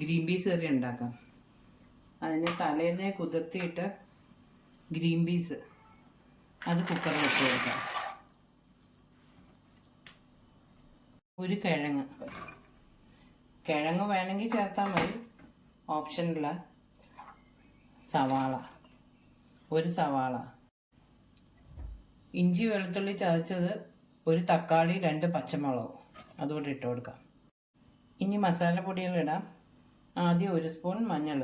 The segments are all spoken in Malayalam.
ഗ്രീൻ പീസ് കറി ഉണ്ടാക്കാം. അതിന് തലേന്നേ കുതിർത്തിയിട്ട് ഗ്രീൻ പീസ് അത് കുക്കറിൽ വെച്ച് കൊടുക്കാം. ഒരു കിഴങ്ങ് വേണമെങ്കിൽ ചേർത്താൽ മതി, ഓപ്ഷനില്ല. ഒരു സവാള, ഇഞ്ചി വെളുത്തുള്ളി ചതച്ചത്, ഒരു തക്കാളി, 2 പച്ചമുളകും അതുകൂടെ ഇട്ട് കൊടുക്കാം. ഇനി മസാലപ്പൊടികളിടാം. ആദ്യം 1 സ്പൂൺ മഞ്ഞൾ,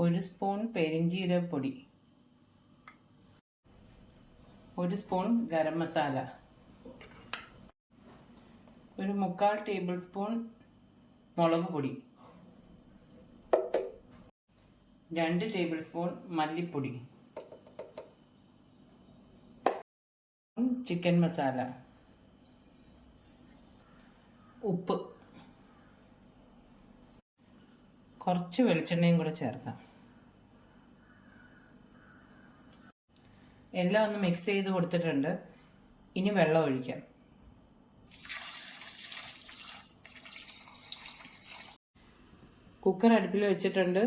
1 സ്പൂൺ പെരിഞ്ജീരകപ്പൊടി, 1 spoon garam masala, 1/4 tablespoon മുളക് പൊടി, 2 ടേബിൾ സ്പൂൺ മല്ലിപ്പൊടി, ചിക്കൻ മസാല, ഉപ്പ്, കുറച്ച് വെളിച്ചെണ്ണയും കൂടെ ചേർക്കാം. എല്ലാം ഒന്ന് മിക്സ് ചെയ്ത് കൊടുത്തിട്ടുണ്ട്. ഇനി വെള്ളം ഒഴിക്കാം. കുക്കർ അടുപ്പിൽ വെച്ചിട്ടുണ്ട്.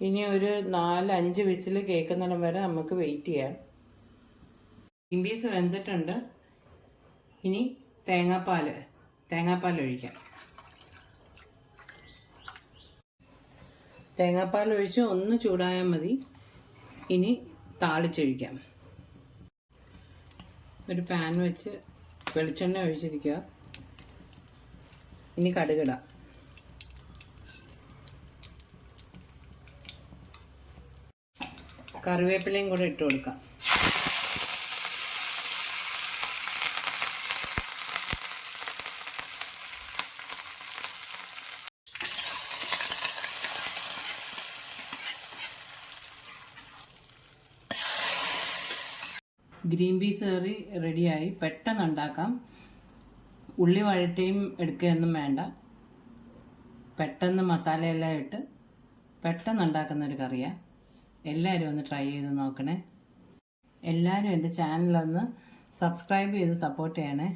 ഇനി ഒരു 4-5 വിസിൽ കേൾക്കുന്നിടം വരെ നമുക്ക് വെയിറ്റ് ചെയ്യാം. ഗ്രീൻ പീസ് വെന്തിട്ടുണ്ട്. ഇനി തേങ്ങാപ്പാൽ ഒഴിക്കാം. തേങ്ങാപ്പാൽ ഒഴിച്ച് ഒന്ന് ചൂടായാൽ മതി. ഇനി താളിച്ചൊഴിക്കാം. ഒരു പാൻ വെച്ച് വെളിച്ചെണ്ണ ഒഴിച്ചിരിക്കുക. ഇനി കടുകിടാം. കറിവേപ്പിലയും കൂടെ ഇട്ട് കൊടുക്കാം. ഗ്രീൻ പീസ് കറി റെഡിയായി. പെട്ടെന്ന് ഉണ്ടാക്കാം. ഉള്ളി വഴറ്റിയും എടുക്കുകയൊന്നും വേണ്ട. പെട്ടെന്ന് മസാലയെല്ലാം ഇട്ട് പെട്ടെന്ന് ഉണ്ടാക്കുന്നൊരു കറിയാണ്. എല്ലാവരും ഒന്ന് ട്രൈ ചെയ്ത് നോക്കണേ. എല്ലാവരും എൻ്റെ ചാനലൊന്ന് സബ്സ്ക്രൈബ് ചെയ്ത് സപ്പോർട്ട് ചെയ്യണേ.